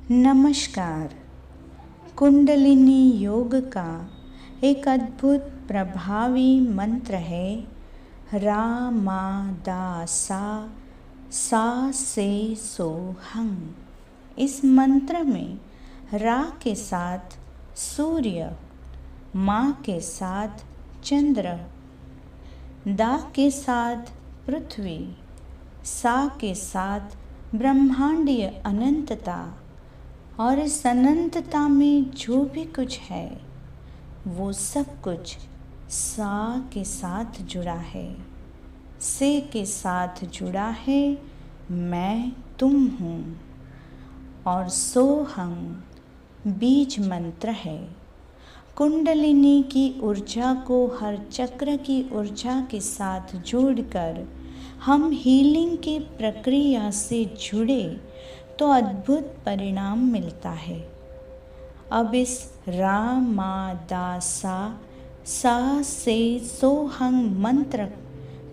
नमस्कार। कुंडलिनी योग का एक अद्भुत प्रभावी मंत्र है रा मा दा सा सा से सो हंग। इस मंत्र में रा के साथ सूर्य, मा के साथ चंद्र, दा के साथ पृथ्वी, सा के साथ ब्रह्मांडीय अनंतता और इस अनंतता में जो भी कुछ है वो सब कुछ सा के साथ जुड़ा है, से के साथ जुड़ा है मैं तुम हूँ, और सोहम बीज मंत्र है। कुंडलिनी की ऊर्जा को हर चक्र की ऊर्जा के साथ जोड़कर हम हीलिंग की प्रक्रिया से जुड़े तो अद्भुत परिणाम मिलता है। अब इस रा मा दा सा सा से सोहंग मंत्र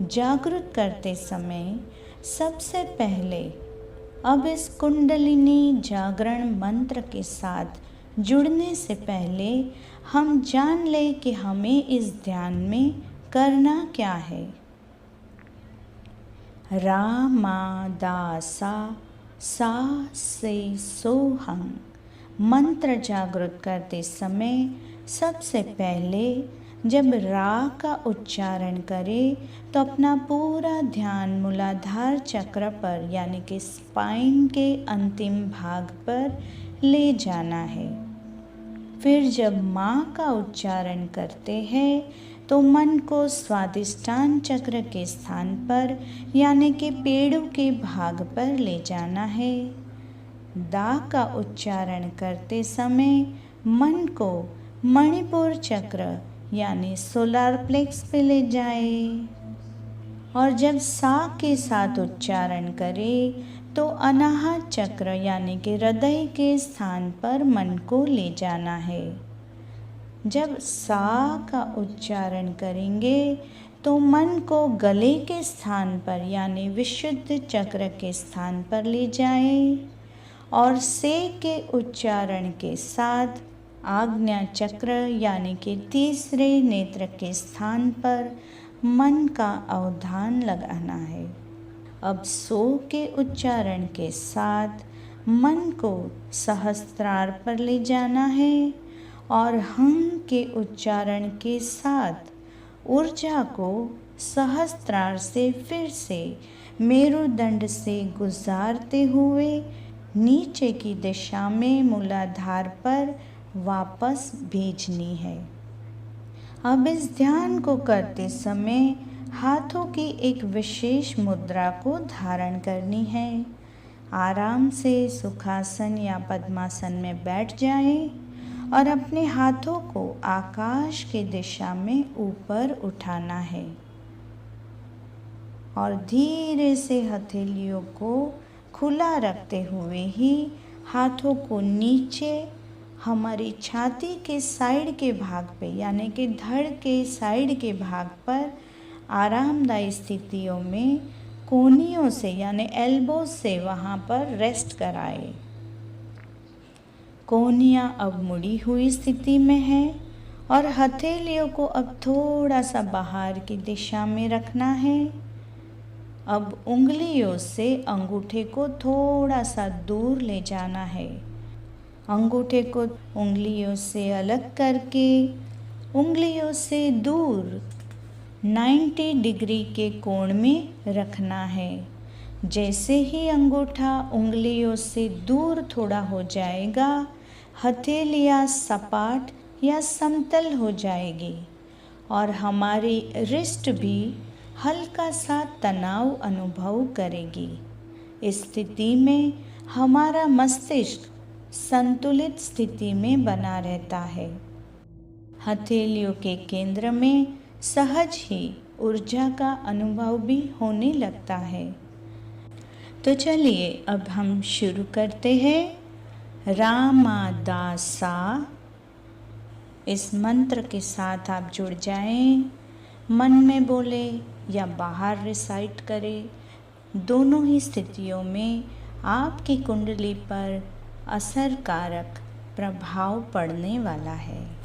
जागृत करते समय सबसे पहले अब इस कुंडलिनी जागरण मंत्र के साथ जुड़ने से पहले हम जान लें कि हमें इस ध्यान में करना क्या है। रा मा दा सा सा से सोहंग मंत्र जागृत करते समय सबसे पहले जब रा का उच्चारण करें तो अपना पूरा ध्यान मूलाधार चक्र पर यानी कि स्पाइन के अंतिम भाग पर ले जाना है। फिर जब माँ का उच्चारण करते हैं तो मन को स्वादिष्टान चक्र के स्थान पर यानी कि पेड़ों के भाग पर ले जाना है। दा का उच्चारण करते समय मन को मणिपुर चक्र यानी सोलार प्लेक्स पे ले जाए, और जब सा के साथ उच्चारण करें तो अनाहत चक्र यानी कि हृदय के स्थान पर मन को ले जाना है। जब सा का उच्चारण करेंगे तो मन को गले के स्थान पर यानी विशुद्ध चक्र के स्थान पर ले जाएं, और से के उच्चारण के साथ आज्ञा चक्र यानी कि तीसरे नेत्र के स्थान पर मन का अवधान लगाना है। अब सो के उच्चारण के साथ मन को सहस्त्रार पर ले जाना है, और हंग के उच्चारण के साथ ऊर्जा को सहस्त्रार से फिर से मेरुदंड से गुजारते हुए नीचे की दिशा में मूलाधार पर वापस भेजनी है। अब इस ध्यान को करते समय हाथों की एक विशेष मुद्रा को धारण करनी है। आराम से सुखासन या पद्मासन में बैठ जाएं और अपने हाथों को आकाश की दिशा में ऊपर उठाना है, और धीरे से हथेलियों को खुला रखते हुए ही हाथों को नीचे हमारी छाती के साइड के भाग पे यानी कि धड़ के साइड के भाग पर आरामदायी स्थितियों में कोहनियों से यानी एल्बो से वहाँ पर रेस्ट कराए। कोहनियाँ अब मुड़ी हुई स्थिति में है और हथेलियों को अब थोड़ा सा बाहर की दिशा में रखना है। अब उंगलियों से अंगूठे को थोड़ा सा दूर ले जाना है। अंगूठे को उंगलियों से अलग करके उंगलियों से दूर 90 डिग्री के कोण में रखना है। जैसे ही अंगूठा उंगलियों से दूर थोड़ा हो जाएगा, हथेलियाँ सपाट या समतल हो जाएगी और हमारी रिस्ट भी हल्का सा तनाव अनुभव करेगी। इस स्थिति में हमारा मस्तिष्क संतुलित स्थिति में बना रहता है। हथेलियों के केंद्र में सहज ही ऊर्जा का अनुभव भी होने लगता है। तो चलिए अब हम शुरू करते हैं। रा मा दा सा, इस मंत्र के साथ आप जुड़ जाएं। मन में बोले या बाहर रिसाइट करें, दोनों ही स्थितियों में आपकी कुंडली पर असरकारक प्रभाव पड़ने वाला है।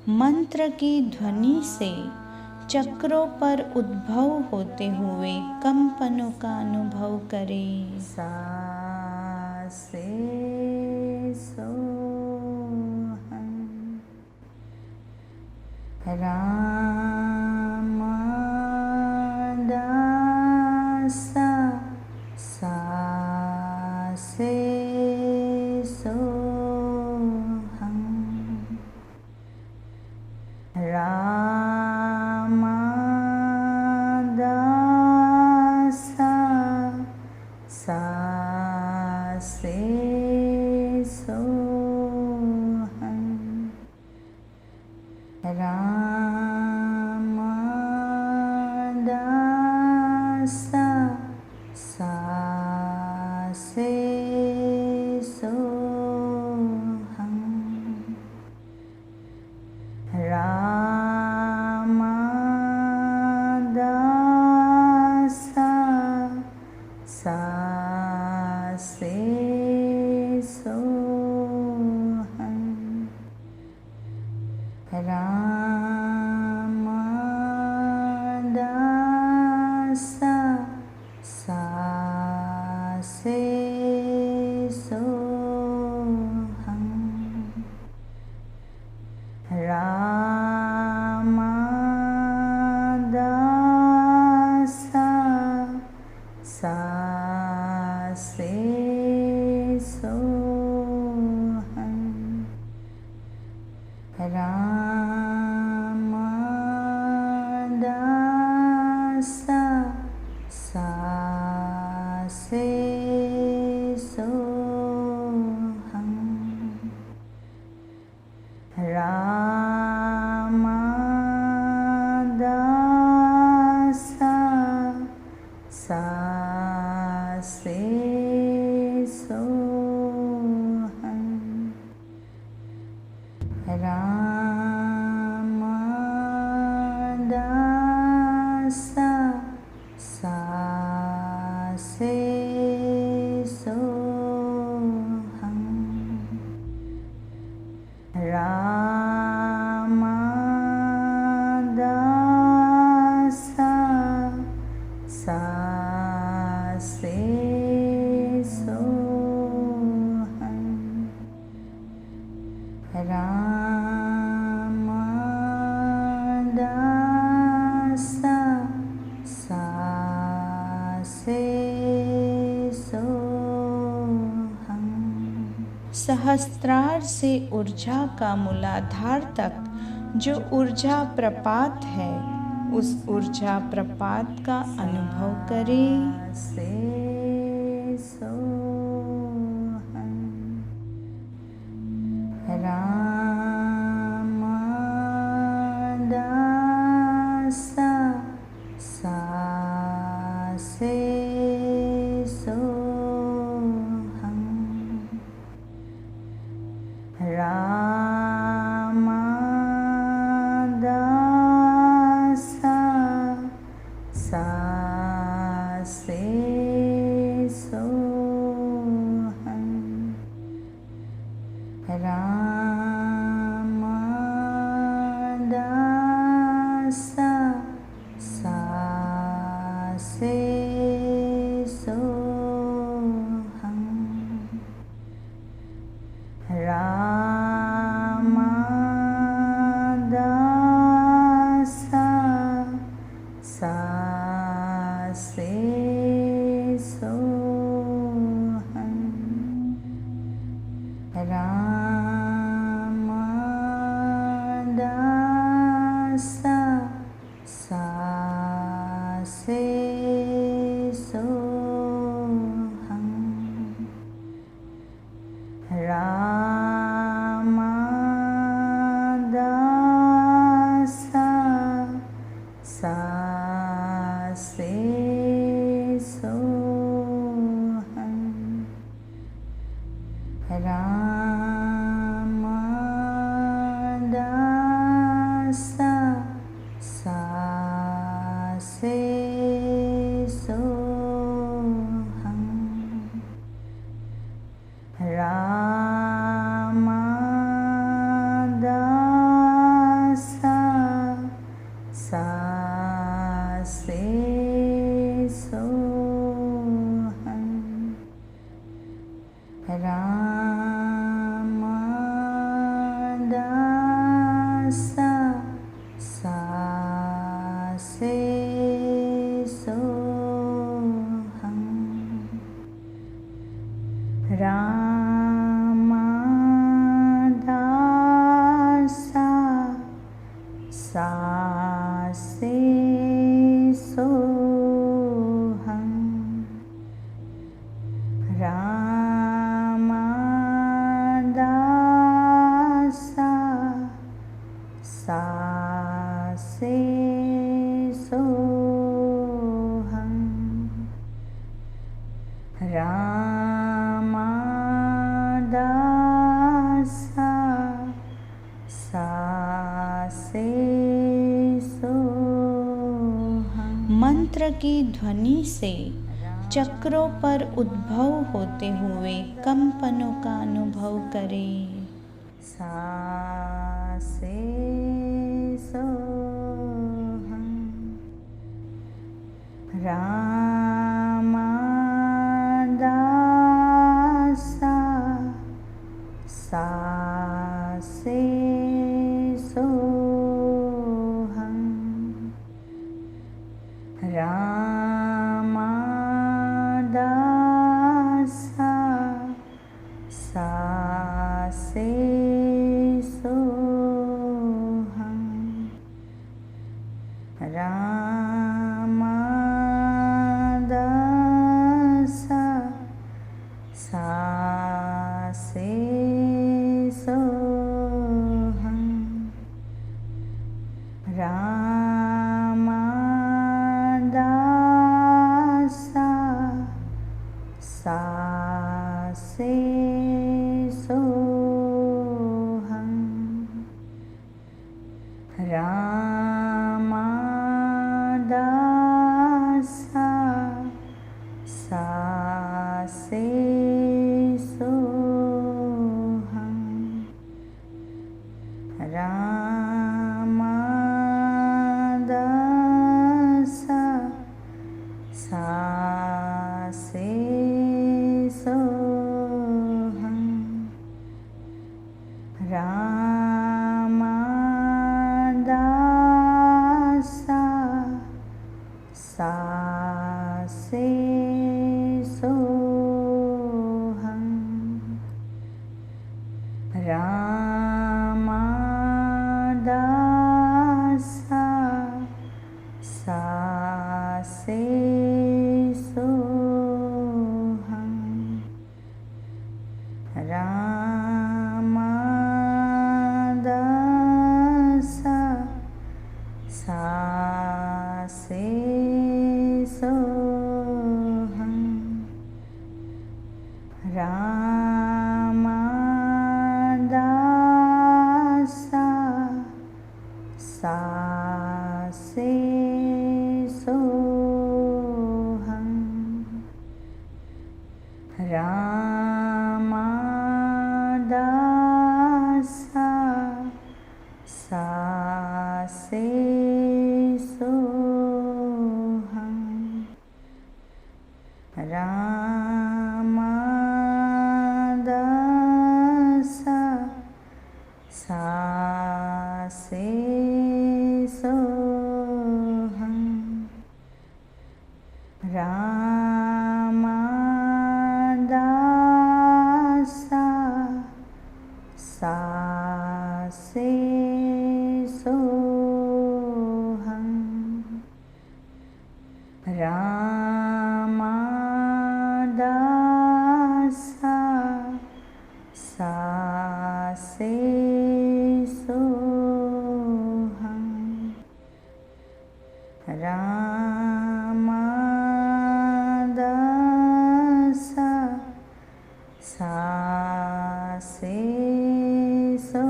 मंत्र की ध्वनि से चक्रों पर उद्भव होते हुए कंपनों का अनुभव करें। सा से सोहम। रामदासा सा से सोहम। रामदासा सा से सोहम। रामदासा सहस्त्रार से ऊर्जा का मूलाधार तक जो ऊर्जा प्रपात है, उस ऊर्जा प्रपात का अनुभव करें। से रामदासा सा से सोहं। रामदासा सा से सोहं। रामदासा सा से सोहं। रामदासा सा से सोहं। रामदासा सा से सोहं। रामदासा सा से सोहं। रामदासा सा से सोहं। रामदासा सा से सोहं। रामदासा सा से सोहं। रामदासा सा से सोहं। रामदासा सा से सोहं। रामदासा सा से सोहं। मंत्र की ध्वनि से चक्रों पर उद्भव होते हुए कंपनों का अनुभव करें। सा से सोहं। रामदासा सा से सोहं। रामदासा सा से सोहं। रामदासा सा से सोहं। रामदासा सा से सोहं। रामदासा सा से सोहं। रामदासा सा से सोहं। रामदासा सा से सोहं। रामदासा सा से सोहं। रामदासा सा से सोहं। रामदासा सा से सोहं। रामदासा सा से सोहं।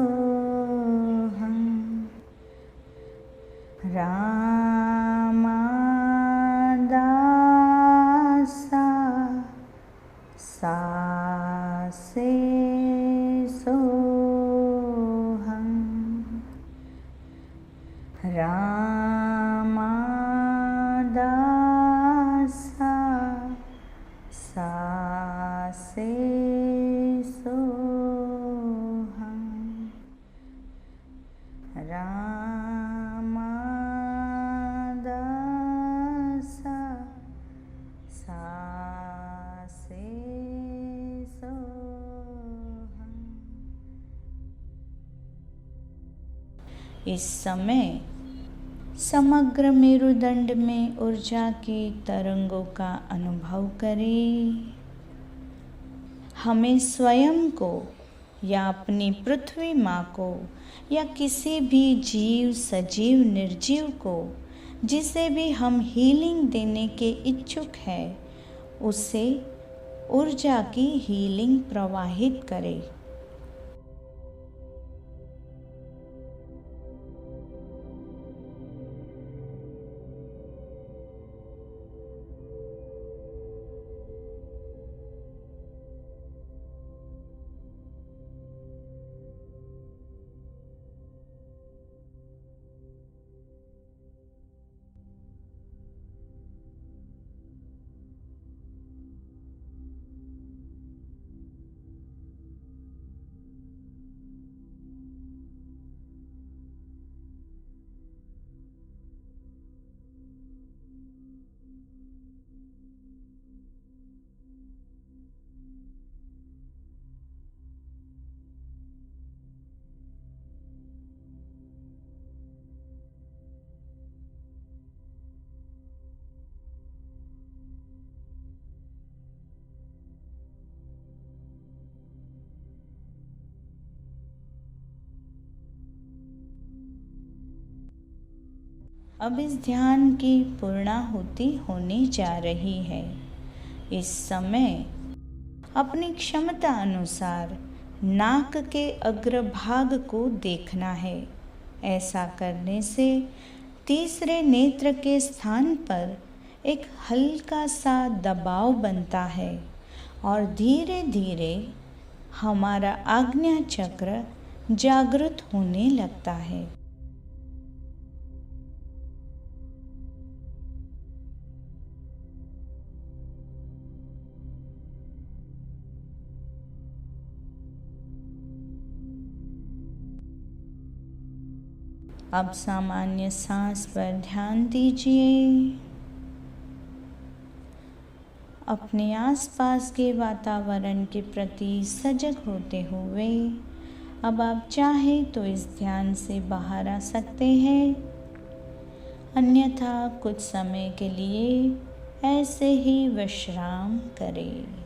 रामदासा सा से सोहं। रामदासा सा से सोहं। रामदासा सा से सोहं। रामदासा सा से सोहं। इस समय समग्र मेरुदंड में ऊर्जा की तरंगों का अनुभव करें। हमें स्वयं को या अपनी पृथ्वी माँ को या किसी भी जीव, सजीव, निर्जीव को जिसे भी हम हीलिंग देने के इच्छुक हैं, उसे ऊर्जा की हीलिंग प्रवाहित करें। अब इस ध्यान की पूर्णाहुति होने जा रही है। इस समय अपनी क्षमता अनुसार नाक के अग्रभाग को देखना है। ऐसा करने से तीसरे नेत्र के स्थान पर एक हल्का सा दबाव बनता है और धीरे धीरे हमारा आज्ञा चक्र जागृत होने लगता है। अब सामान्य सांस पर ध्यान दीजिए। अपने आसपास के वातावरण के प्रति सजग होते हुए अब आप चाहें तो इस ध्यान से बाहर आ सकते हैं, अन्यथा कुछ समय के लिए ऐसे ही विश्राम करें।